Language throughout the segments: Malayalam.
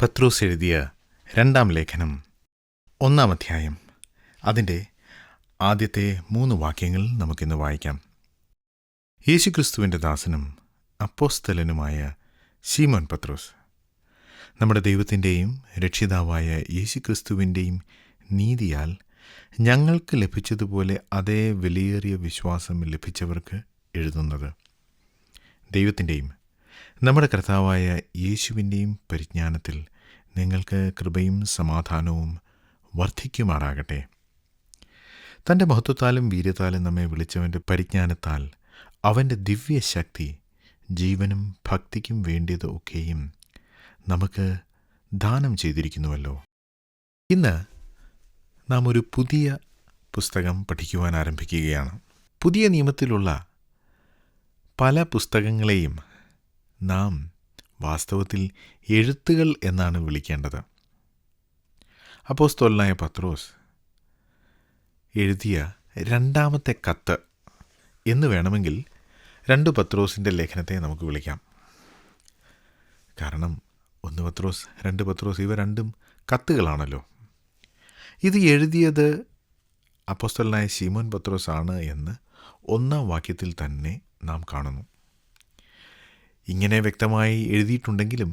പത്രോസ് എഴുതിയ രണ്ടാം ലേഖനം 1 അധ്യായം. അതിൻ്റെ ആദ്യത്തെ 3 വാക്യങ്ങൾ നമുക്കിന്ന് വായിക്കാം. യേശുക്രിസ്തുവിൻ്റെ ദാസനും അപ്പോസ്തലനുമായ ശീമോൻ പത്രോസ്, നമ്മുടെ ദൈവത്തിൻ്റെയും രക്ഷിതാവായ യേശുക്രിസ്തുവിൻ്റെയും നീതിയാൽ ഞങ്ങൾക്ക് ലഭിച്ചതുപോലെ അതേ വിലയേറിയ വിശ്വാസം ലഭിച്ചവർക്ക് എഴുതുന്നത്, ദൈവത്തിൻ്റെയും നമ്മുടെ കർത്താവായ യേശുവിൻ്റെയും പരിജ്ഞാനത്തിൽ നിങ്ങൾക്ക് കൃപയും സമാധാനവും വർദ്ധിക്കുമാറാകട്ടെ. തൻ്റെ മഹത്വത്താലും വീര്യത്താലും നമ്മെ വിളിച്ചവൻ്റെ പരിജ്ഞാനത്താൽ അവൻ്റെ ദിവ്യശക്തി ജീവനും ഭക്തിക്കും വേണ്ടിയത് ഒക്കെയും നമുക്ക് ദാനം ചെയ്തിരിക്കുന്നുവല്ലോ. ഇന്ന് നാം ഒരു പുതിയ പുസ്തകം പഠിക്കുവാൻ ആരംഭിക്കുകയാണ്. പുതിയ നിയമത്തിലുള്ള പല പുസ്തകങ്ങളെയും നാം വാസ്തവത്തിൽ എഴുത്തുകൾ എന്നാണ് വിളിക്കേണ്ടത്. അപ്പോസ്തലനായ പത്രോസ് എഴുതിയ രണ്ടാമത്തെ കത്ത് എന്ന് വേണമെങ്കിൽ 2 പത്രോസിൻ്റെ ലേഖനത്തെ നമുക്ക് വിളിക്കാം. കാരണം 1 പത്രോസ് 2 പത്രോസ് ഇവ രണ്ടും കത്തുകളാണല്ലോ. ഇത് എഴുതിയത് അപ്പോസ്തലനായ ശീമോൻ പത്രോസ് ആണ് എന്ന് 1-ാം വാക്യത്തിൽ തന്നെ നാം കാണുന്നു. ഇങ്ങനെ വ്യക്തമായി എഴുതിയിട്ടുണ്ടെങ്കിലും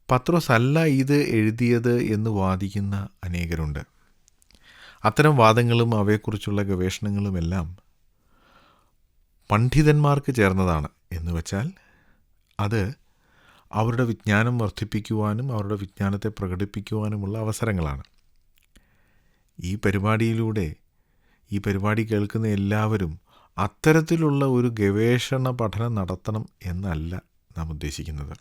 പത്രോസ് അല്ല ഇത് എഴുതിയത് എന്ന് വാദിക്കുന്ന അനേകരുണ്ട്. അത്തരം വാദങ്ങളും അവയെക്കുറിച്ചുള്ള ഗവേഷണങ്ങളുമെല്ലാം പണ്ഡിതന്മാർക്ക് ചേർന്നതാണ്. എന്ന് വച്ചാൽ അത് അവരുടെ വിജ്ഞാനം വർദ്ധിപ്പിക്കുവാനും അവരുടെ വിജ്ഞാനത്തെ പ്രകടിപ്പിക്കുവാനുമുള്ള അവസരങ്ങളാണ്. ഈ പരിപാടി കേൾക്കുന്ന എല്ലാവരും അത്തരത്തിലുള്ള ഒരു ഗവേഷണ പഠനം നടത്തണം എന്നല്ല നാം ഉദ്ദേശിക്കുന്നത്.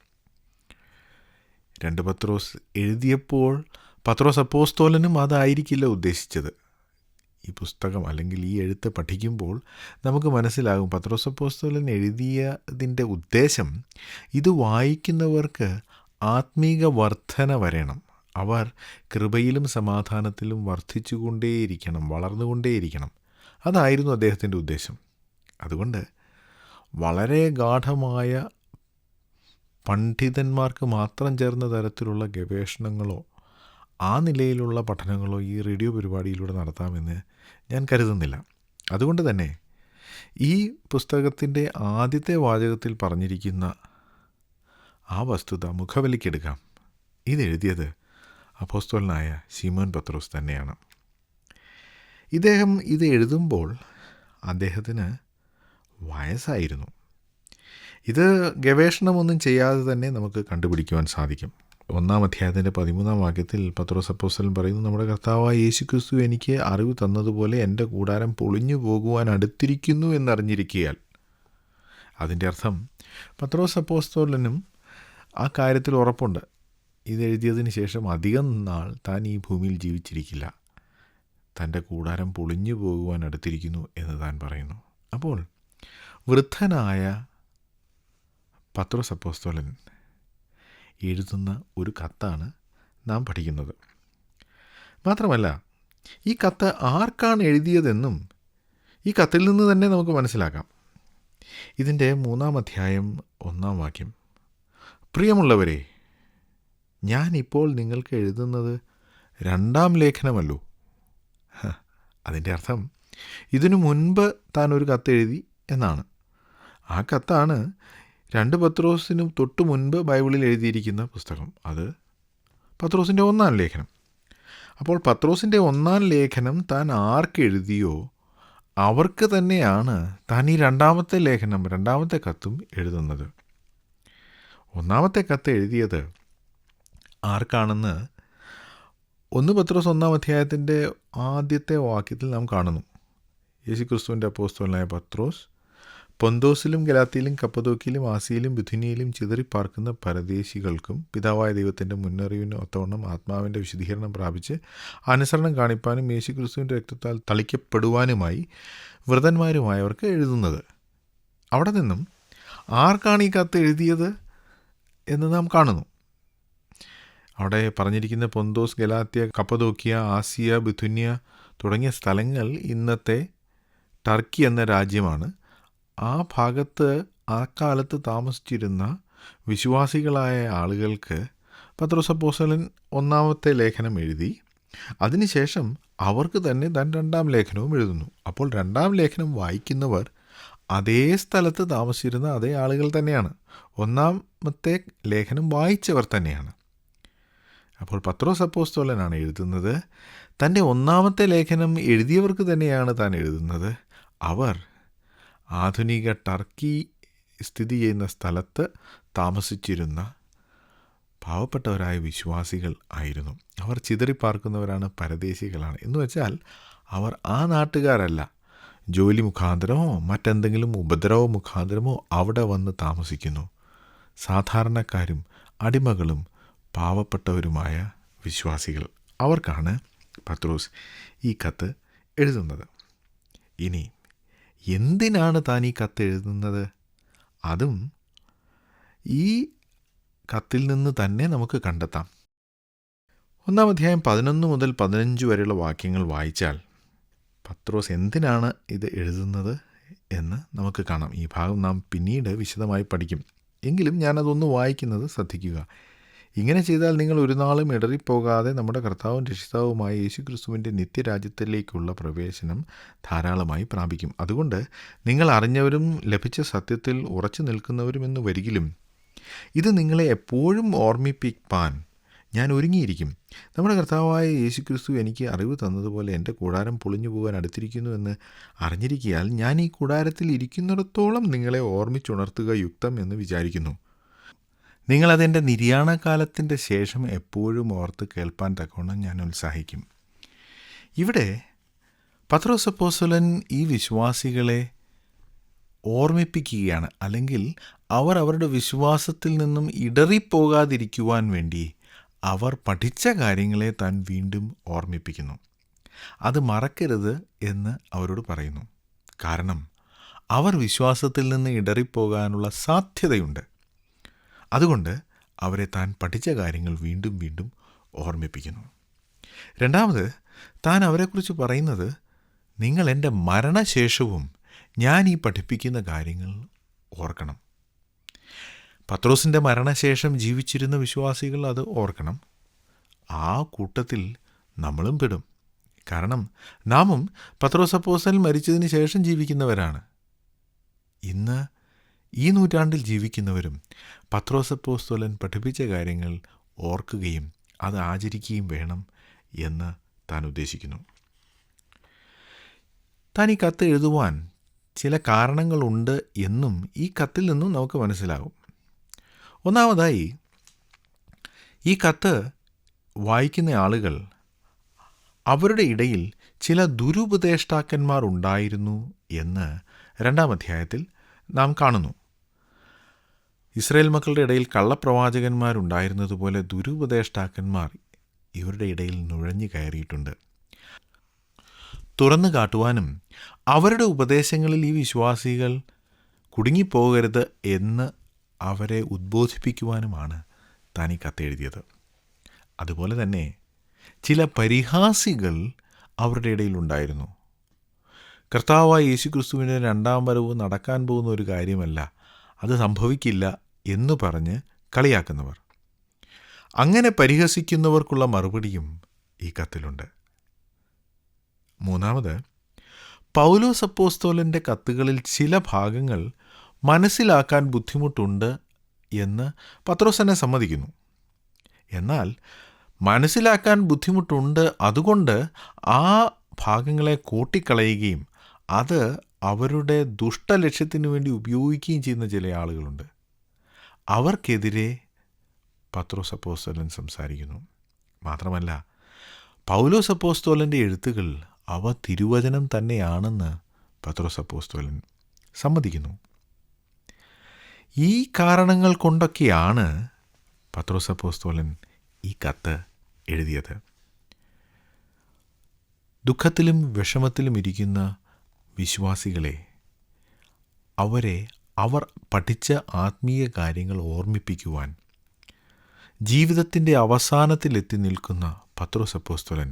2 പത്രോസ് എഴുതിയപ്പോൾ പത്രോസ് അപ്പോസ്തലനും അതായിരിക്കില്ല ഉദ്ദേശിച്ചത്. ഈ പുസ്തകം അല്ലെങ്കിൽ ഈ എഴുത്ത് പഠിക്കുമ്പോൾ നമുക്ക് മനസ്സിലാകും പത്രോസ് അപ്പോസ്തലൻ എഴുതിയതിൻ്റെ ഉദ്ദേശം ഇത് വായിക്കുന്നവർക്ക് ആത്മീക വർധന വരണം. അവർ കൃപയിലും സമാധാനത്തിലും വർദ്ധിച്ചുകൊണ്ടേയിരിക്കണം, വളർന്നുകൊണ്ടേയിരിക്കണം. അതായിരുന്നു അദ്ദേഹത്തിൻ്റെ ഉദ്ദേശം. അതുകൊണ്ട് വളരെ ഗാഢമായ പണ്ഡിതന്മാർക്ക് മാത്രം ചേർന്ന തരത്തിലുള്ള ഗവേഷണങ്ങളോ ആ നിലയിലുള്ള പഠനങ്ങളോ ഈ റേഡിയോ പരിപാടിയിലൂടെ നടത്താമെന്ന് ഞാൻ കരുതുന്നില്ല. അതുകൊണ്ട് തന്നെ ഈ പുസ്തകത്തിൻ്റെ ആദ്യത്തെ വാചകത്തിൽ പറഞ്ഞിരിക്കുന്ന ആ വസ്തുത മുഖവിലയ്ക്കെടുക്കാം. ഇതെഴുതിയത് അപ്പോസ്തലനായ ശീമോൻ പത്രോസ് തന്നെയാണ്. ഇദ്ദേഹം ഇത് എഴുതുമ്പോൾ അദ്ദേഹത്തിന് വയസ്സായിരുന്നു. ഇത് ഗവേഷണമൊന്നും ചെയ്യാതെ തന്നെ നമുക്ക് കണ്ടുപിടിക്കുവാൻ സാധിക്കും. 1-ാം അധ്യായത്തിൻ്റെ 13-ാം വാക്യത്തിൽ പത്രോസ് അപ്പോസ്തലൻ പറയുന്നു, നമ്മുടെ കർത്താവായ യേശുക്രിസ്തു എനിക്ക് അറിവ് തന്നതുപോലെ എൻ്റെ കൂടാരം പൊളിഞ്ഞു പോകുവാൻ അടുത്തിരിക്കുന്നു എന്നറിഞ്ഞിരിക്കയാൽ. അതിൻ്റെ അർത്ഥം പത്രോസ് അപ്പോസ്തലനും ആ കാര്യത്തിൽ ഉറപ്പുണ്ട്. ഇതെഴുതിയതിന് ശേഷം അധികം നാൾ താൻ ഈ ഭൂമിയിൽ ജീവിച്ചിരിക്കില്ല. തൻ്റെ കൂടാരം പൊളിഞ്ഞു പോകുവാൻ അടുത്തിരിക്കുന്നു എന്ന് താൻ പറയുന്നു. അപ്പോൾ വൃദ്ധനായ പത്രോസ് അപ്പോസ്തലൻ എഴുതുന്ന ഒരു കത്താണ് നാം പഠിക്കുന്നത്. മാത്രമല്ല ഈ കത്ത് ആർക്കാണ് എഴുതിയതെന്നും ഈ കത്തിൽ നിന്ന് തന്നെ നമുക്ക് മനസ്സിലാക്കാം. ഇതിൻ്റെ 3-ാം അധ്യായം 1-ാം വാക്യം, പ്രിയമുള്ളവരെ, ഞാൻ ഇപ്പോൾ നിങ്ങൾക്ക് എഴുതുന്നത് 2-ാം ലേഖനമല്ലോ. അതിൻ്റെ അർത്ഥം ഇതിനു മുൻപ് താൻ ഒരു കത്തെഴുതി എന്നാണ്. ആ കത്താണ് 2 പത്രോസിനും തൊട്ട് മുൻപ് ബൈബിളിൽ എഴുതിയിരിക്കുന്ന പുസ്തകം. അത് പത്രോസിൻ്റെ 1-ാം ലേഖനം. അപ്പോൾ പത്രോസിൻ്റെ 1-ാം ലേഖനം താൻ ആർക്ക് എഴുതിയോ അവർക്ക് തന്നെയാണ് താൻ ഈ 2-ാമത്തെ ലേഖനം, 2-ാമത്തെ കത്തും എഴുതുന്നത്. 1-ാമത്തെ കത്ത് എഴുതിയത് ആർക്കാണെന്ന് 1 പത്രോസ് 1-ാം അധ്യായത്തിൻ്റെ ആദ്യത്തെ വാക്യത്തിൽ നാം കാണുന്നു. യേശുക്രിസ്തുവിൻ്റെ അപ്പോസ്തലനായ പത്രോസ് പൊന്തോസിലും ഗലാത്യയിലും കപ്പദോക്യയിലും ആസിയയിലും ബിഥുനിയയിലും ചിതറിപ്പാർക്കുന്ന പരദേശികൾക്കും പിതാവായ ദൈവത്തിൻ്റെ മുന്നറിവിന് ഒത്തവണ്ണം ആത്മാവിൻ്റെ വിശദീകരണം പ്രാപിച്ച് അനുസരണം കാണിപ്പാനും യേശുക്രിസ്തുവിൻ്റെ രക്തത്താൽ തളിക്കപ്പെടുവാനുമായി വ്രതന്മാരുമായവർക്ക് എഴുതുന്നത്. അവിടെ നിന്നും ആർക്കാണ് ഈ കത്ത് എഴുതിയത് എന്ന് നാം കാണുന്നു. അവിടെ പറഞ്ഞിരിക്കുന്ന പൊന്തോസ്, ഗലാത്യ, കപ്പദോക്യ, ആസിയ, ബിഥുന്യ തുടങ്ങിയ സ്ഥലങ്ങൾ ഇന്നത്തെ ടർക്കി എന്ന രാജ്യമാണ്. ആ ഭാഗത്ത് ആ കാലത്ത് താമസിച്ചിരുന്ന വിശ്വാസികളായ ആളുകൾക്ക് പത്രോസ് അപ്പോസ്തലൻ ഒന്നാമത്തെ ലേഖനം എഴുതി. അതിനുശേഷം അവർക്ക് തന്നെ താൻ രണ്ടാം ലേഖനവും എഴുതുന്നു. അപ്പോൾ രണ്ടാം ലേഖനം വായിക്കുന്നവർ അതേ സ്ഥലത്ത് താമസിച്ചിരുന്ന അതേ ആളുകൾ തന്നെയാണ്. ഒന്നാമത്തെ ലേഖനം വായിച്ചവർ തന്നെയാണ്. അപ്പോൾ പത്രോസ് അപ്പോസ്തലനാണ് എഴുതുന്നത്. തൻ്റെ ഒന്നാമത്തെ ലേഖനം എഴുതിയവർക്ക് തന്നെയാണ് താൻ എഴുതുന്നത്. അവർ ആധുനിക ടർക്കി സ്ഥിതി ചെയ്യുന്ന സ്ഥലത്ത് താമസിച്ചിരുന്ന പാവപ്പെട്ടവരായ വിശ്വാസികൾ ആയിരുന്നു. അവർ ചിതറിപ്പാർക്കുന്നവരാണ്, പരദേശികളാണ്. എന്ന് വെച്ചാൽ അവർ ആ നാട്ടുകാരല്ല. ജോലി മുഖാന്തരമോ മറ്റെന്തെങ്കിലും ഉപദ്രവ മുഖാന്തരമോ അവിടെ വന്ന് താമസിക്കുന്നു. സാധാരണക്കാരും അടിമകളും പാവപ്പെട്ടവരുമായ വിശ്വാസികൾ. അവർക്കാണ് പത്രോസ് ഈ കത്ത് എഴുതുന്നത്. ഇനി എന്തിനാണ് താൻ ഈ കത്ത് എഴുതുന്നത്? അതും ഈ കത്തിൽ നിന്ന് തന്നെ നമുക്ക് കണ്ടെത്താം. 1-ാം അധ്യായം 11 മുതൽ 15 വരെയുള്ള വാക്യങ്ങൾ വായിച്ചാൽ പത്രോസ് എന്തിനാണ് ഇത് എഴുതുന്നത് എന്ന് നമുക്ക് കാണാം. ഈ ഭാഗം നാം പിന്നീട് വിശദമായി പഠിക്കും. എങ്കിലും ഞാനതൊന്ന് വായിക്കുന്നത് ശ്രദ്ധിക്കുക. ഇങ്ങനെ ചെയ്താൽ നിങ്ങൾ ഒരു നാളും ഇടറിപ്പോകാതെ നമ്മുടെ കർത്താവും രക്ഷിതാവുമായ യേശുക്രിസ്തുവിൻ്റെ നിത്യരാജ്യത്തിലേക്കുള്ള പ്രവേശനം ധാരാളമായി പ്രാപിക്കും. അതുകൊണ്ട് നിങ്ങൾ അറിഞ്ഞവരും ലഭിച്ച സത്യത്തിൽ ഉറച്ചു നിൽക്കുന്നവരുമെന്ന് വരികിലും ഇത് നിങ്ങളെ എപ്പോഴും ഓർമ്മിപ്പിപ്പാൻ ഞാൻ ഒരുങ്ങിയിരിക്കും. നമ്മുടെ കർത്താവായ യേശുക്രിസ്തു എനിക്ക് അറിവ് തന്നതുപോലെ എൻ്റെ കൂടാരം പൊളിഞ്ഞു പോകാൻ അടുത്തിരിക്കുന്നു എന്ന് അറിഞ്ഞിരിക്കയാൽ ഞാൻ ഈ കൂടാരത്തിൽ ഇരിക്കുന്നിടത്തോളം നിങ്ങളെ ഓർമ്മിച്ചുണർത്തുക യുക്തം എന്ന് വിചാരിക്കുന്നു. നിങ്ങളതെൻ്റെ നിര്യാണകാലത്തിൻ്റെ ശേഷം എപ്പോഴും ഓർത്ത് കേൾപ്പാൻ തക്കവണ്ണം ഞാൻ ഉത്സാഹിക്കും. ഇവിടെ പത്രോസ് അപ്പോസ്തലൻ ഈ വിശ്വാസികളെ ഓർമ്മിപ്പിക്കുകയാണ്. അല്ലെങ്കിൽ അവർ അവരുടെ വിശ്വാസത്തിൽ നിന്നും ഇടറിപ്പോകാതിരിക്കുവാൻ വേണ്ടി അവർ പഠിച്ച കാര്യങ്ങളെ താൻ വീണ്ടും ഓർമ്മിപ്പിക്കുന്നു. അത് മറക്കരുത് എന്ന് അവരോട് പറയുന്നു. കാരണം അവർ വിശ്വാസത്തിൽ നിന്ന് ഇടറിപ്പോകാനുള്ള സാധ്യതയുണ്ട്. അതുകൊണ്ട് അവരെ താൻ പഠിച്ച കാര്യങ്ങൾ വീണ്ടും വീണ്ടും ഓർമ്മിപ്പിക്കുന്നു. രണ്ടാമത് താൻ അവരെക്കുറിച്ച് പറയുന്നത്, നിങ്ങൾ എൻ്റെ മരണശേഷവും ഞാൻ ഈ പഠിപ്പിക്കുന്ന കാര്യങ്ങൾ ഓർക്കണം. പത്രോസിൻ്റെ മരണശേഷം ജീവിച്ചിരുന്ന വിശ്വാസികൾ അത് ഓർക്കണം. ആ കൂട്ടത്തിൽ നമ്മളും പെടും. കാരണം നാമും പത്രോസ് അപ്പോസ്തലൻ മരിച്ചതിന് ശേഷം ജീവിക്കുന്നവരാണ്. ഇന്ന് ഈ നൂറ്റാണ്ടിൽ ജീവിക്കുന്നവരും പത്രോസ് അപ്പോസ്തലൻ പഠിപ്പിച്ച കാര്യങ്ങൾ ഓർക്കുകയും അത് ആചരിക്കുകയും വേണം എന്ന് താൻ ഉദ്ദേശിക്കുന്നു. താൻ ഈ കത്ത് എഴുതുവാൻ ചില കാരണങ്ങളുണ്ട് എന്നും ഈ കത്തിൽ നിന്നും നമുക്ക് മനസ്സിലാകും. ഒന്നാമതായി, ഈ കത്ത് വായിക്കുന്ന ആളുകൾ, അവരുടെ ഇടയിൽ ചില ദുരുപദേഷ്ടാക്കന്മാർ ഉണ്ടായിരുന്നു എന്ന് 2-ാം അധ്യായത്തിൽ നാം കാണുന്നു. ഇസ്രായേൽ മക്കളുടെ ഇടയിൽ കള്ളപ്രവാചകന്മാരുണ്ടായിരുന്നതുപോലെ ദുരുപദേഷ്ടാക്കന്മാർ ഇവരുടെ ഇടയിൽ നുഴഞ്ഞു കയറിയിട്ടുണ്ട്. തുറന്നു കാട്ടുവാനും അവരുടെ ഉപദേശങ്ങളിൽ ഈ വിശ്വാസികൾ കുടുങ്ങിപ്പോകരുത് എന്ന് അവരെ ഉദ്ബോധിപ്പിക്കുവാനുമാണ് താൻ ഈ കത്തെഴുതിയത്. അതുപോലെ തന്നെ ചില പരിഹാസികൾ അവരുടെ ഇടയിലുണ്ടായിരുന്നു. കർത്താവായ യേശുക്രിസ്തുവിൻ്റെ 2-ാം വരവ് നടക്കാൻ പോകുന്ന ഒരു കാര്യമല്ല, അത് സംഭവിക്കില്ല എന്ന് പറഞ്ഞ് കളിയാക്കുന്നവർ. അങ്ങനെ പരിഹസിക്കുന്നവർക്കുള്ള മറുപടിയും ഈ കത്തിലുണ്ട്. മൂന്നാമത്, പൗലോസ് അപ്പോസ്തലൻ്റെ കത്തുകളിൽ ചില ഭാഗങ്ങൾ മനസ്സിലാക്കാൻ ബുദ്ധിമുട്ടുണ്ട് എന്ന് പത്രോസ് തന്നെ സമ്മതിക്കുന്നു. എന്നാൽ മനസ്സിലാക്കാൻ ബുദ്ധിമുട്ടുണ്ട്, അതുകൊണ്ട് ആ ഭാഗങ്ങളെ കൂട്ടിക്കളയുകയും അത് അവരുടെ ദുഷ്ടലക്ഷ്യത്തിനു വേണ്ടി ഉപയോഗിക്കുകയും ചെയ്യുന്ന ചില ആളുകളുണ്ട്. അവർക്കെതിരെ പത്രോസ് അപ്പോസ്തലൻ സംസാരിക്കുന്നു. മാത്രമല്ല, പൗലോസ് അപ്പോസ്തലൻ്റെ എഴുത്തുകൾ അവ തിരുവചനം തന്നെയാണെന്ന് പത്രോസ് അപ്പോസ്തലൻ സമ്മതിക്കുന്നു. ഈ കാരണങ്ങൾ കൊണ്ടൊക്കെയാണ് പത്രോസ് അപ്പോസ്തലൻ ഈ കത്ത് എഴുതിയത്. ദുഃഖത്തിലും വിഷമത്തിലും ഇരിക്കുന്ന വിശ്വാസികളെ, അവർ പഠിച്ച ആത്മീയ കാര്യങ്ങൾ ഓർമ്മിപ്പിക്കുവാൻ ജീവിതത്തിൻ്റെ അവസാനത്തിലെത്തി നിൽക്കുന്ന പത്രോസ് അപ്പോസ്തലൻ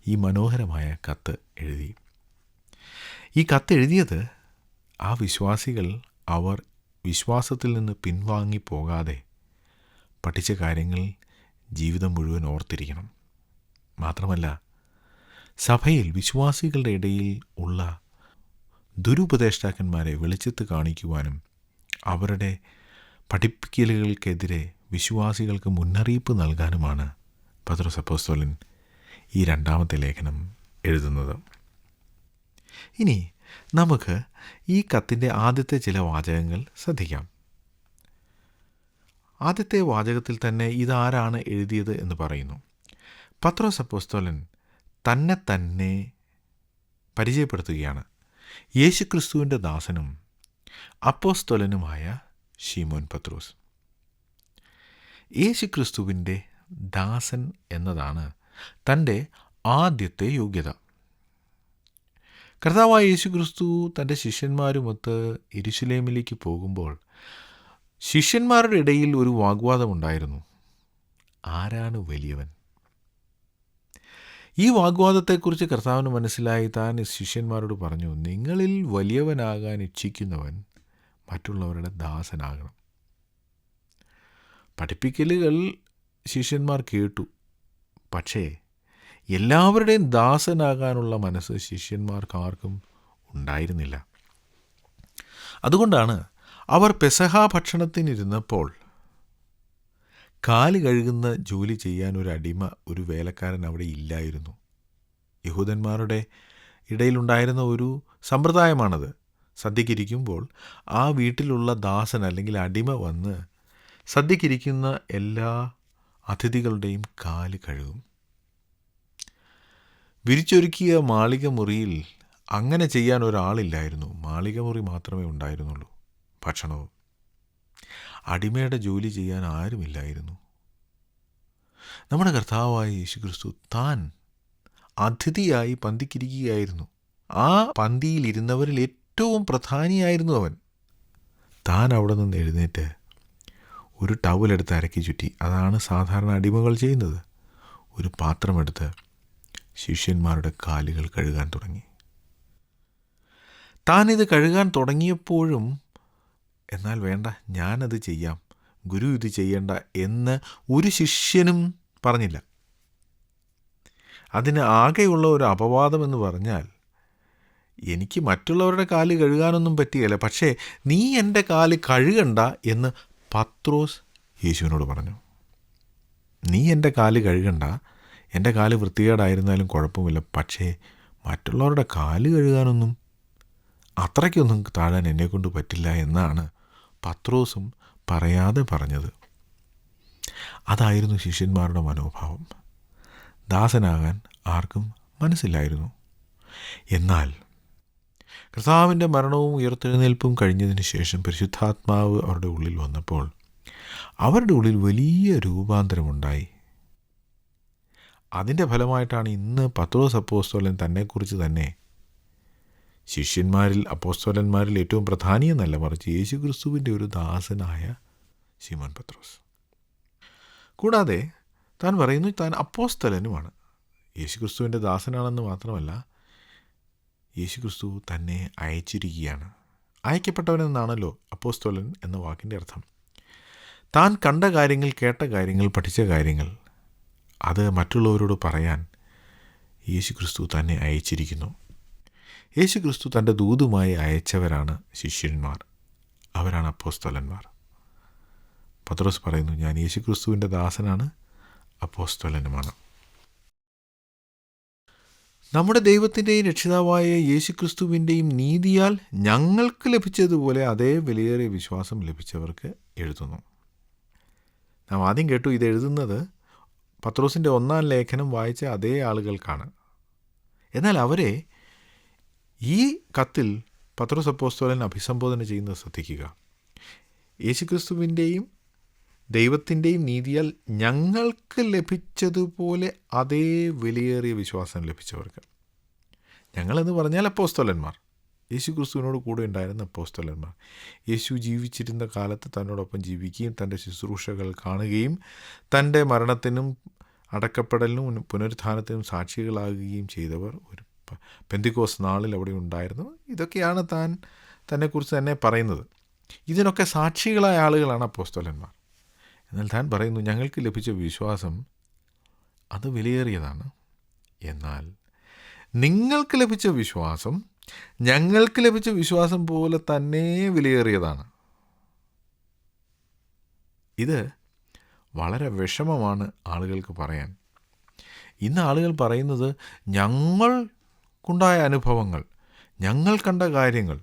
ഈ മനോഹരമായ കത്ത് എഴുതി. ഈ കത്തെഴുതിയത് ആ വിശ്വാസികൾ അവർ വിശ്വാസത്തിൽ നിന്ന് പിൻവാങ്ങിപ്പോകാതെ പഠിച്ച കാര്യങ്ങൾ ജീവിതം മുഴുവൻ ഓർത്തിരിക്കണം. മാത്രമല്ല, സഭയിൽ വിശ്വാസികളുടെ ഇടയിൽ ഉള്ള ദുരുപദേഷ്ടാക്കന്മാരെ വെളിച്ചത്ത് കാണിക്കുവാനും അവരുടെ പഠിപ്പിക്കലുകൾക്കെതിരെ വിശ്വാസികൾക്ക് മുന്നറിയിപ്പ് നൽകാനുമാണ് പത്രോസ് അപ്പോസ്തലൻ ഈ രണ്ടാമത്തെ ലേഖനം എഴുതുന്നത്. ഇനി നമുക്ക് ഈ കത്തിൻ്റെ ആദ്യത്തെ ചില വാചകങ്ങൾ ശ്രദ്ധിക്കാം. ആദ്യത്തെ വാചകത്തിൽ തന്നെ ഇതാരാണ് എഴുതിയത് എന്ന് പറയുന്നു. പത്രോസ് അപ്പോസ്തലൻ തന്നെ പരിചയപ്പെടുത്തുകയാണ്. യേശുക്രിസ്തുവിൻ്റെ ദാസനും അപ്പോസ്തലനുമായ ശീമോൻ പത്രോസ്. യേശുക്രിസ്തുവിൻ്റെ ദാസൻ എന്നതാണ് തൻ്റെ ആദ്യത്തെ യോഗ്യത. കർത്താവായ യേശുക്രിസ്തു തൻ്റെ ശിഷ്യന്മാരുമൊത്ത് യെരുശലേമിലേക്ക് പോകുമ്പോൾ ശിഷ്യന്മാരുടെ ഇടയിൽ ഒരു വാഗ്വാദമുണ്ടായിരുന്നു. ആരാണ് വലിയവൻ? ഈ വാഗ്വാദത്തെക്കുറിച്ച് കർത്താവിന് മനസ്സിലായി. താൻ ശിഷ്യന്മാരോട് പറഞ്ഞു, നിങ്ങളിൽ വലിയവനാകാൻ ഇച്ഛിക്കുന്നവൻ മറ്റുള്ളവരുടെ ദാസനാകണം. പഠിപ്പിക്കലുകൾ ശിഷ്യന്മാർ കേട്ടു. പക്ഷേ എല്ലാവരുടെയും ദാസനാകാനുള്ള മനസ്സ് ശിഷ്യന്മാർക്കാർക്കും ഉണ്ടായിരുന്നില്ല. അതുകൊണ്ടാണ് അവർ പെസഹ ഭക്ഷണത്തിനിരുന്നപ്പോൾ കാല് കഴുകുന്ന ജോലി ചെയ്യാൻ ഒരു അടിമ, ഒരു വേലക്കാരൻ അവിടെ ഇല്ലായിരുന്നു. യഹൂദന്മാരുടെ ഇടയിലുണ്ടായിരുന്ന ഒരു സമ്പ്രദായമാണത്. സദ്യക്കിരിക്കുമ്പോൾ ആ വീട്ടിലുള്ള ദാസൻ അല്ലെങ്കിൽ അടിമ വന്ന് സദ്യക്കിരിക്കുന്ന എല്ലാ അതിഥികളുടെയും കാല് കഴുകും. വിരിച്ചൊരുക്കിയ മാളിക മുറിയിൽ അങ്ങനെ ചെയ്യാൻ ഒരാളില്ലായിരുന്നു. മാളിക മുറി മാത്രമേ ഉണ്ടായിരുന്നുള്ളൂ. ഭക്ഷണവും അടിമയുടെ ജോലി ചെയ്യാൻ ആരുമില്ലായിരുന്നു. നമ്മുടെ കർത്താവായ യേശുക്രിസ്തു താൻ അതിഥിയായി പന്തിക്കിരിക്കുകയായിരുന്നു. ആ പന്തിയിലിരുന്നവരിൽ ഏറ്റവും പ്രധാനിയായിരുന്നു അവൻ. താൻ അവിടെ നിന്ന് എഴുന്നേറ്റ് ഒരു ടവലെടുത്ത് അരക്കി ചുറ്റി, അതാണ് സാധാരണ അടിമകൾ ചെയ്യുന്നത്, ഒരു പാത്രമെടുത്ത് ശിഷ്യന്മാരുടെ കാലുകൾ കഴുകാൻ തുടങ്ങി. താനിത് കഴുകാൻ തുടങ്ങിയപ്പോഴും എന്നാൽ വേണ്ട, ഞാനത് ചെയ്യാം, ഗുരു ഇത് ചെയ്യണ്ട എന്ന് ഒരു ശിഷ്യനും പറഞ്ഞില്ല. അതിന് ആകെയുള്ള ഒരു അപവാദമെന്ന് പറഞ്ഞാൽ, എനിക്ക് മറ്റുള്ളവരുടെ കാല് കഴുകാനൊന്നും പറ്റുകയില്ല, പക്ഷേ നീ എൻ്റെ കാല് കഴുകണ്ട എന്ന് പത്രോസ് യേശുവിനോട് പറഞ്ഞു. നീ എൻ്റെ കാല് കഴുകണ്ട, എൻ്റെ കാല് വൃത്തികേടായിരുന്നാലും കുഴപ്പമില്ല, പക്ഷേ മറ്റുള്ളവരുടെ കാല് കഴുകാനൊന്നും അത്രയ്ക്കൊന്നും താഴാൻ എന്നെക്കൊണ്ട് പറ്റില്ല എന്നാണ് പത്രോസും പറയാതെ പറഞ്ഞത്. അതായിരുന്നു ശിഷ്യന്മാരുടെ മനോഭാവം. ദാസനാകാൻ ആർക്കും മനസ്സില്ലായിരുന്നു. എന്നാൽ കർത്താവിൻ്റെ മരണവും ഉയർത്തെഴുന്നേൽപ്പും കഴിഞ്ഞതിന് ശേഷം പരിശുദ്ധാത്മാവ് അവരുടെ ഉള്ളിൽ വന്നപ്പോൾ അവരുടെ ഉള്ളിൽ വലിയ രൂപാന്തരമുണ്ടായി. അതിൻ്റെ ഫലമായിട്ടാണ് ഇന്ന് പത്രോസ് അപ്പോസ്തലൻ തന്നെക്കുറിച്ച് തന്നെ ശിഷ്യന്മാരിൽ, അപ്പോസ്തലന്മാരിൽ ഏറ്റവും പ്രധാനിയെന്നല്ല, മറിച്ച് യേശുക്രിസ്തുവിൻ്റെ ഒരു ദാസനായ ശിമോൻ പത്രോസ്. കൂടാതെ താൻ പറയുന്നു താൻ അപ്പോസ്തലനുമാണ്. യേശുക്രിസ്തുവിൻ്റെ ദാസനാണെന്ന് മാത്രമല്ല, യേശുക്രിസ്തു തന്നെ അയച്ചിരിക്കുകയാണ്. അയക്കപ്പെട്ടവനെന്നാണല്ലോ അപ്പോസ്തലൻ എന്ന വാക്കിൻ്റെ അർത്ഥം. താൻ കണ്ട കാര്യങ്ങൾ, കേട്ട കാര്യങ്ങൾ, പഠിച്ച കാര്യങ്ങൾ അത് മറ്റുള്ളവരോട് പറയാൻ യേശുക്രിസ്തു തന്നെ അയച്ചിരിക്കുന്നു. യേശുക്രിസ്തു തൻ്റെ ദൂതുമായി അയച്ചവരാണ് ശിഷ്യന്മാർ, അവരാണ് അപ്പോസ്തലന്മാർ. പത്രോസ് പറയുന്നു, ഞാൻ യേശുക്രിസ്തുവിൻ്റെ ദാസനാണ്, അപ്പോസ്തലനുമാണ്. നമ്മുടെ ദൈവത്തിൻ്റെയും രക്ഷിതാവായ യേശുക്രിസ്തുവിൻ്റെയും നീതിയാൽ ഞങ്ങൾക്ക് ലഭിച്ചതുപോലെ അതേ വിലയേറിയ വിശ്വാസം ലഭിച്ചവർക്ക് എഴുതുന്നു. നാം ആദ്യം കേട്ടു, ഇത് എഴുതുന്നത് പത്രോസിൻ്റെ 1-ാം ലേഖനം വായിച്ച അതേ ആളുകൾക്കാണ്. എന്നാൽ അവരെ ഈ കത്തിൽ പത്രോസ് അപ്പോസ്തലൻ അഭിസംബോധന ചെയ്യുന്നത് ശ്രദ്ധിക്കുക. യേശുക്രിസ്തുവിൻ്റെയും ദൈവത്തിൻ്റെയും നീതിയാൽ ഞങ്ങൾക്ക് ലഭിച്ചതുപോലെ അതേ വിലയേറിയ വിശ്വാസം ലഭിച്ചവർക്ക്. ഞങ്ങളെന്ന് പറഞ്ഞാൽ അപ്പോസ്തലന്മാർ, യേശുക്രിസ്തുവിനോട് കൂടെ ഉണ്ടായിരുന്ന അപ്പോസ്തലന്മാർ. യേശു ജീവിച്ചിരുന്ന കാലത്ത് തന്നോടൊപ്പം ജീവിക്കുകയും തൻ്റെ ശുശ്രൂഷകൾ കാണുകയും തൻ്റെ മരണത്തിനും അടക്കപ്പെടലിനും പുനരുത്ഥാനത്തിനും സാക്ഷികളാകുകയും ചെയ്തവർ ഒരു പെന്തിക്കോസ് നാളിൽ അവിടെ ഉണ്ടായിരുന്നു. ഇതൊക്കെയാണ് താൻ തന്നെക്കുറിച്ച് തന്നെ പറയുന്നത്. ഇതിനൊക്കെ സാക്ഷികളായ ആളുകളാണ് അപ്പോസ്തലന്മാർ. എന്നാൽ താൻ പറയുന്നു, ഞങ്ങൾക്ക് ലഭിച്ച വിശ്വാസം അത് വിലയേറിയതാണ്. എന്നാൽ നിങ്ങൾക്ക് ലഭിച്ച വിശ്വാസം ഞങ്ങൾക്ക് ലഭിച്ച വിശ്വാസം പോലെ തന്നെ വിലയേറിയതാണ്. ഇത് വളരെ വിഷമമാണ് ആളുകൾക്ക് പറയാൻ. ഇന്ന് ആളുകൾ പറയുന്നത്, ഞങ്ങൾക്കുണ്ടായ അനുഭവങ്ങൾ, ഞങ്ങൾ കണ്ട കാര്യങ്ങൾ,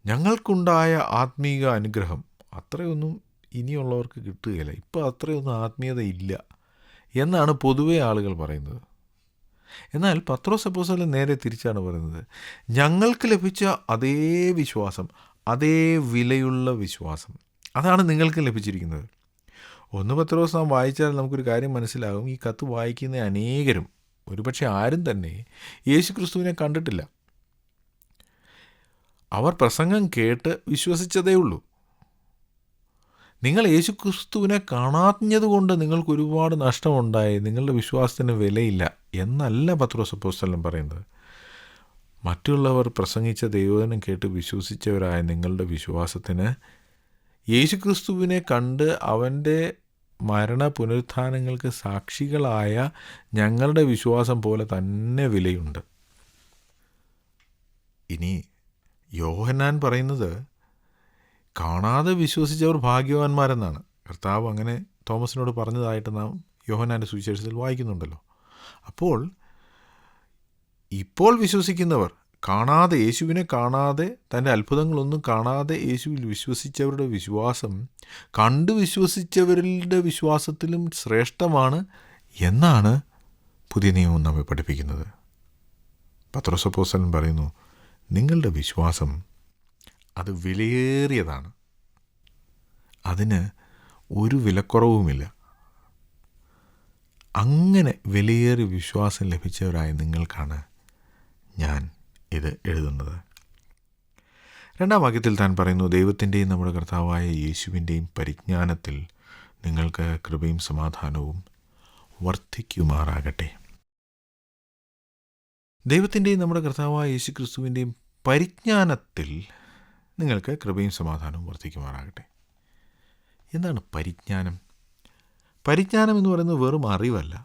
ഞങ്ങൾക്കുണ്ടായ ആത്മീക അനുഗ്രഹം അത്രയൊന്നും ഇനിയുള്ളവർക്ക് കിട്ടുകയില്ല, ഇപ്പോൾ അത്രയൊന്നും ആത്മീയത ഇല്ല എന്നാണ് പൊതുവെ ആളുകൾ പറയുന്നത്. എന്നാൽ പത്രോസ് അപ്പോസ്തലൻ നേരെ തിരിച്ചാണ് പറയുന്നത്, ഞങ്ങൾക്ക് ലഭിച്ച അതേ വിശ്വാസം, അതേ വിലയുള്ള വിശ്വാസം, അതാണ് നിങ്ങൾക്ക് ലഭിച്ചിരിക്കുന്നത്. 1 പത്രോസ് നാം വായിച്ചാൽ നമുക്കൊരു കാര്യം മനസ്സിലാകും. ഈ കത്ത് വായിക്കുന്ന അനേകരും, ഒരുപക്ഷെ ആരും തന്നെ യേശുക്രിസ്തുവിനെ കണ്ടിട്ടില്ല. അവർ പ്രസംഗം കേട്ട് വിശ്വസിച്ചതേ ഉള്ളൂ. നിങ്ങൾ യേശുക്രിസ്തുവിനെ കാണാഞ്ഞതുകൊണ്ട് നിങ്ങൾക്ക് ഒരുപാട് നഷ്ടമുണ്ടായി, നിങ്ങളുടെ വിശ്വാസത്തിന് വിലയില്ല എന്നല്ല പത്രോസ് അപ്പോസ്തലൻ പറയുന്നത്. മറ്റുള്ളവർ പ്രസംഗിച്ച ദൈവവചനം കേട്ട് വിശ്വസിച്ചവരായ നിങ്ങളുടെ വിശ്വാസത്തിന് യേശുക്രിസ്തുവിനെ കണ്ട് അവൻ്റെ മരണ പുനരുത്ഥാനങ്ങൾക്ക് സാക്ഷികളായ ഞങ്ങളുടെ വിശ്വാസം പോലെ തന്നെ വിലയുണ്ട്. ഇനി യോഹന്നാൻ പറയുന്നത് കാണാതെ വിശ്വസിച്ചവർ ഭാഗ്യവാന്മാരെന്നാണ്. കർത്താവ് അങ്ങനെ തോമസിനോട് പറഞ്ഞതായിട്ട് നാം യോഹന്നാൻ്റെ സുവിശേഷത്തിൽ വായിക്കുന്നുണ്ടല്ലോ. അപ്പോൾ ഇപ്പോൾ വിശ്വസിക്കുന്നവർ, കാണാതെ, യേശുവിനെ കാണാതെ, തൻ്റെ അത്ഭുതങ്ങളൊന്നും കാണാതെ യേശുവിൽ വിശ്വസിച്ചവരുടെ വിശ്വാസം കണ്ടു വിശ്വസിച്ചവരുടെ വിശ്വാസത്തിലും ശ്രേഷ്ഠമാണ് എന്നാണ് പുതിയ നിയമം നമ്മെ പഠിപ്പിക്കുന്നത്. പത്രോസ് അപ്പോസ്തലൻ പറയുന്നു, നിങ്ങളുടെ വിശ്വാസം അത് വിലയേറിയതാണ്, അതിന് ഒരു വിലക്കുറവുമില്ല. അങ്ങനെ വിലയേറിയ വിശ്വാസം ലഭിച്ചവരായ നിങ്ങൾക്കാണ് ഞാൻ ഇത് എഴുതുന്നത്. 2-ാം വാക്യത്തിൽ താൻ പറയുന്നു, ദൈവത്തിൻ്റെയും നമ്മുടെ കർത്താവായ യേശുവിൻ്റെയും പരിജ്ഞാനത്തിൽ നിങ്ങൾക്ക് കൃപയും സമാധാനവും വർദ്ധിക്കുമാറാകട്ടെ. ദൈവത്തിൻ്റെയും നമ്മുടെ കർത്താവായ യേശു ക്രിസ്തുവിൻ്റെയും പരിജ്ഞാനത്തിൽ നിങ്ങൾക്ക് കൃപയും സമാധാനവും വർദ്ധിക്കുമാറാകട്ടെ. എന്താണ് പരിജ്ഞാനം? പരിജ്ഞാനം എന്ന് പറയുന്നത് വെറും അറിവല്ല,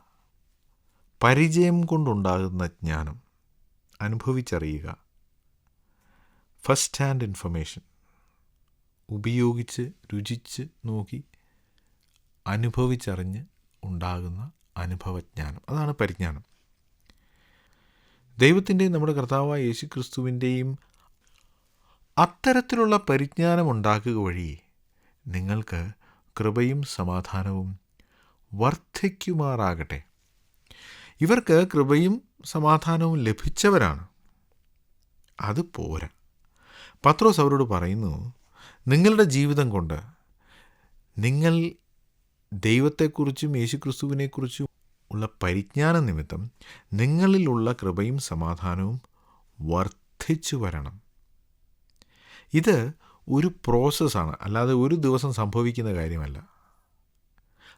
പരിചയം കൊണ്ടുണ്ടാകുന്ന ജ്ഞാനം, അനുഭവിച്ചറിയുക, ഫസ്റ്റ് ഹാൻഡ് ഇൻഫർമേഷൻ, ഉപയോഗിച്ച് രുചിച്ച് നോക്കി അനുഭവിച്ചറിഞ്ഞ് ഉണ്ടാകുന്ന അനുഭവജ്ഞാനം, അതാണ് പരിജ്ഞാനം. ദൈവത്തിൻ്റെയും നമ്മുടെ കർത്താവായ യേശു ക്രിസ്തുവിൻ്റെയും അത്തരത്തിലുള്ള പരിജ്ഞാനം ഉണ്ടാക്കുക വഴി നിങ്ങൾക്ക് കൃപയും സമാധാനവും വർദ്ധിക്കുമാറാകട്ടെ. ഇവർക്ക് കൃപയും സമാധാനവും ലഭിച്ചവരാണ്, അത് പോരാ. പത്രോസ് അവരോട് പറയുന്നു, നിങ്ങളുടെ ജീവിതം കൊണ്ട് നിങ്ങൾ ദൈവത്തെക്കുറിച്ചും യേശുക്രിസ്തുവിനെക്കുറിച്ചും ഉള്ള പരിജ്ഞാന നിമിത്തം നിങ്ങളിലുള്ള കൃപയും സമാധാനവും വർദ്ധിച്ചു വരണം. ഇത് ഒരു പ്രോസസ്സാണ്, അല്ലാതെ ഒരു ദിവസം സംഭവിക്കുന്ന കാര്യമല്ല.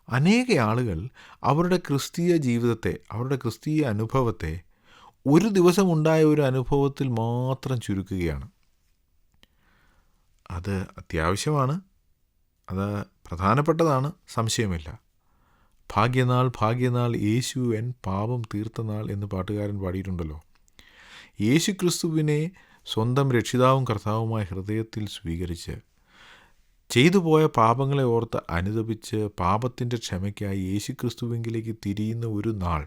അനേക ആളുകൾ അവരുടെ ക്രിസ്തീയ ജീവിതത്തെ, അവരുടെ ക്രിസ്തീയ അനുഭവത്തെ ഒരു ദിവസം ഉണ്ടായ ഒരു അനുഭവത്തിൽ മാത്രം ചുരുക്കുകയാണ്. അത് അത്യാവശ്യമാണ്, അത് പ്രധാനപ്പെട്ടതാണ്, സംശയമില്ല. ഭാഗ്യനാൾ ഭാഗ്യനാൾ യേശു എൻ പാപം തീർത്ത നാൾ എന്ന് പാട്ടുകാരൻ പാടിയിട്ടുണ്ടല്ലോ. യേശു ക്രിസ്തുവിനെ സ്വന്തം രക്ഷിതാവും കർത്താവുമായ ഹൃദയത്തിൽ സ്വീകരിച്ച് ചെയ്തു പോയ പാപങ്ങളെ ഓർത്ത് അനുതപിച്ച് പാപത്തിൻ്റെ ക്ഷമയ്ക്കായി യേശു ക്രിസ്തുവിലേക്ക് തിരിയുന്ന ഒരു നാൾ,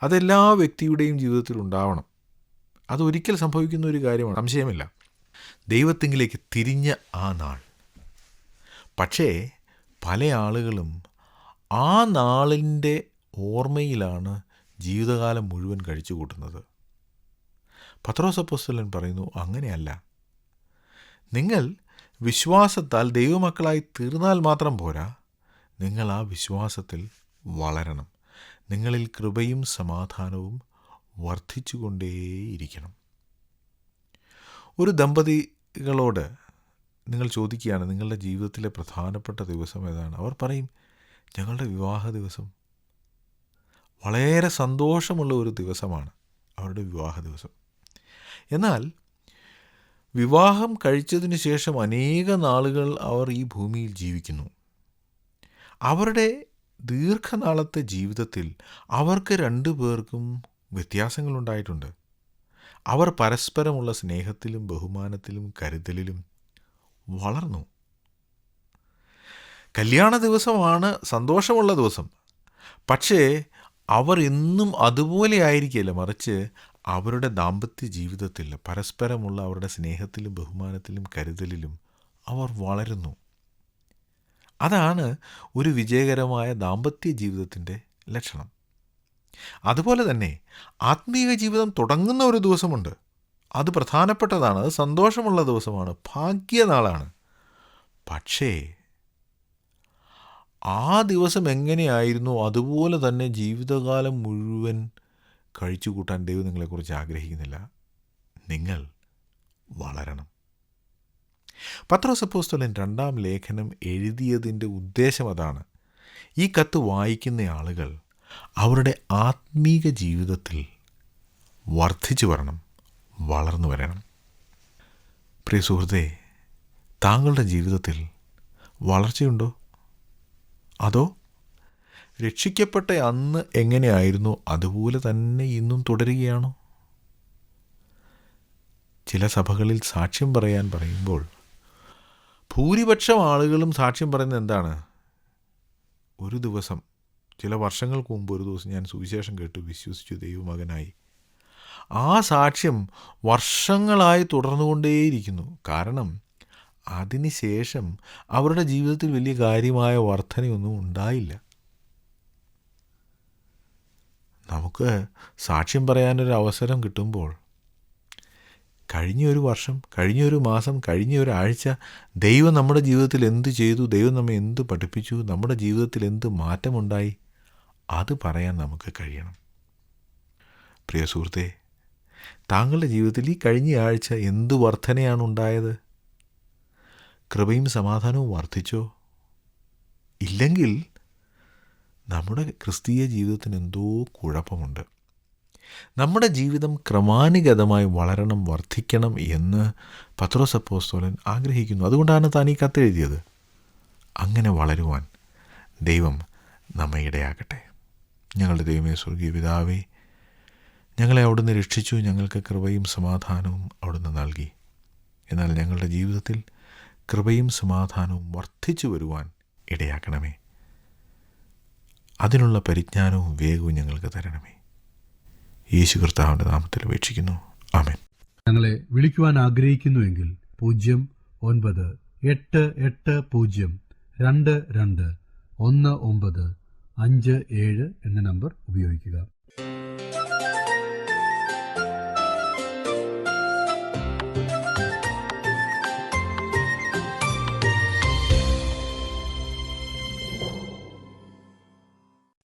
അതെല്ലാ വ്യക്തിയുടെയും ജീവിതത്തിൽ ഉണ്ടാവണം. അതൊരിക്കൽ സംഭവിക്കുന്ന ഒരു കാര്യമാണ്, സംശയമില്ല, ദൈവത്തിങ്കിലേക്ക് തിരിഞ്ഞ ആ നാൾ. പക്ഷേ പല ആളുകളും ആ നാളിൻ്റെ ഓർമ്മയിലാണ് ജീവിതകാലം മുഴുവൻ കഴിച്ചു കൂട്ടുന്നത്. പത്രോസ് അപ്പോസ്തലൻ പറയുന്നു, അങ്ങനെയല്ല. നിങ്ങൾ വിശ്വാസത്താൽ ദൈവമക്കളായി തീർന്നാൽ മാത്രം പോരാ, നിങ്ങൾ ആ വിശ്വാസത്തിൽ വളരണം. നിങ്ങളിൽ കൃപയും സമാധാനവും വർദ്ധിച്ചുകൊണ്ടേയിരിക്കണം. ഒരു ദമ്പതികളോട് നിങ്ങൾ ചോദിക്കുകയാണ്, നിങ്ങളുടെ ജീവിതത്തിലെ പ്രധാനപ്പെട്ട ദിവസം ഏതാണ്? അവർ പറയും, ഞങ്ങളുടെ വിവാഹ ദിവസം. വളരെ സന്തോഷമുള്ള ഒരു ദിവസമാണ് അവരുടെ വിവാഹ ദിവസം. എന്നാൽ വിവാഹം കഴിച്ചതിന് ശേഷം അനേക നാളുകൾ അവർ ഈ ഭൂമിയിൽ ജീവിക്കുന്നു. അവരുടെ ദീർഘനാളത്തെ ജീവിതത്തിൽ അവർക്ക് രണ്ടു പേർക്കും വ്യത്യാസങ്ങളുണ്ടായിട്ടുണ്ട്. അവർ പരസ്പരമുള്ള സ്നേഹത്തിലും ബഹുമാനത്തിലും കരുതലിലും വളർന്നു. കല്യാണ ദിവസമാണ് സന്തോഷമുള്ള ദിവസം. പക്ഷേ അവർ എന്നും അതുപോലെ ആയിരിക്കില്ല, മറിച്ച് അവരുടെ ദാമ്പത്യ ജീവിതത്തിൽ പരസ്പരമുള്ള അവരുടെ സ്നേഹത്തിലും ബഹുമാനത്തിലും കരുതലിലും അവർ വളരുന്നു. അതാണ് ഒരു വിജയകരമായ ദാമ്പത്യ ജീവിതത്തിൻ്റെ ലക്ഷണം. അതുപോലെ തന്നെ ആത്മീയ ജീവിതം തുടങ്ങുന്ന ഒരു ദിവസമുണ്ട്. അത് പ്രധാനപ്പെട്ടതാണ്, അത് സന്തോഷമുള്ള ദിവസമാണ്, ഭാഗ്യനാളാണ്. പക്ഷേ ആ ദിവസം എങ്ങനെയായിരുന്നു അതുപോലെ തന്നെ ജീവിതകാലം മുഴുവൻ കഴിച്ചു കൂട്ടാൻ ദൈവം നിങ്ങളെക്കുറിച്ച് ആഗ്രഹിക്കുന്നില്ല. നിങ്ങൾ വളരണം. പത്രോസ് അപ്പോസ്തലൻ 2-ാം ലേഖനം എഴുതിയതിൻ്റെ ഉദ്ദേശം അതാണ്. ഈ കത്ത് വായിക്കുന്ന ആളുകൾ അവരുടെ ആത്മീക ജീവിതത്തിൽ വർദ്ധിച്ചു വരണം, വളർന്നു വരണം. പ്രിയ സുഹൃത്തേ, താങ്കളുടെ ജീവിതത്തിൽ വളർച്ചയുണ്ടോ? അതോ രക്ഷിക്കപ്പെട്ട അന്ന് എങ്ങനെയായിരുന്നു അതുപോലെ തന്നെ ഇന്നും തുടരുകയാണോ? ചില സഭകളിൽ സാക്ഷ്യം പറയാൻ പറയുമ്പോൾ ഭൂരിപക്ഷം ആളുകളും സാക്ഷ്യം പറയുന്നത് എന്താണ്? ഒരു ദിവസം, ചില വർഷങ്ങൾക്ക് മുമ്പ് ഒരു ദിവസം ഞാൻ സുവിശേഷം കേട്ടു, വിശ്വസിച്ചു, ദൈവമകനായി. ആ സാക്ഷ്യം വർഷങ്ങളായി തുടർന്നുകൊണ്ടേയിരിക്കുന്നു. കാരണം അതിനുശേഷം അവരുടെ ജീവിതത്തിൽ വലിയ കാര്യമായ വർധനയൊന്നും ഉണ്ടായില്ല. നമുക്ക് സാക്ഷ്യം പറയാനൊരു അവസരം കിട്ടുമ്പോൾ കഴിഞ്ഞൊരു വർഷം, കഴിഞ്ഞൊരു മാസം, കഴിഞ്ഞൊരാഴ്ച ദൈവം നമ്മുടെ ജീവിതത്തിൽ എന്ത് ചെയ്തു, ദൈവം നമ്മെ എന്ത് പഠിപ്പിച്ചു, നമ്മുടെ ജീവിതത്തിൽ എന്ത് മാറ്റമുണ്ടായി, അത് പറയാൻ നമുക്ക് കഴിയണം. പ്രിയ സുഹൃത്തേ, താങ്കളുടെ ജീവിതത്തിൽ ഈ കഴിഞ്ഞ ആഴ്ച എന്ത് വർധനയാണ് ഉണ്ടായത്? കൃപയും സമാധാനവും വർദ്ധിച്ചോ? ഇല്ലെങ്കിൽ നമ്മുടെ ക്രിസ്തീയ ജീവിതത്തിന് എന്തോ കുഴപ്പമുണ്ട്. നമ്മുടെ ജീവിതം ക്രമാനുഗതമായി വളരണം, വർദ്ധിക്കണം എന്ന് പത്രോസ് അപ്പോസ്തലൻ ആഗ്രഹിക്കുന്നു. അതുകൊണ്ടാണ് താൻ ഈ കത്തെഴുതിയത്. അങ്ങനെ വളരുവാൻ ദൈവം നമ്മെ ഇടയാക്കട്ടെ. ഞങ്ങളുടെ ദൈവമേ, സ്വർഗീയ പിതാവേ, ഞങ്ങളെ അവിടുന്ന് രക്ഷിച്ചു, ഞങ്ങൾക്ക് കൃപയും സമാധാനവും അവിടുന്ന് നൽകി. എന്നാൽ ഞങ്ങളുടെ ജീവിതത്തിൽ കൃപയും സമാധാനവും വർദ്ധിച്ചു വരുവാൻ ഇടയാക്കണമേ. അതിനുള്ള പരിജ്ഞാനവും വേഗവും ഞങ്ങൾക്ക് തരണമേ. യേശു കർത്താവിൻ്റെ നാമത്തിൽ അപേക്ഷിക്കുന്നു. ആമേൻ. ഞങ്ങളെ വിളിക്കുവാൻ ആഗ്രഹിക്കുന്നുവെങ്കിൽ 0988022257 എന്ന നമ്പർ ഉപയോഗിക്കുക.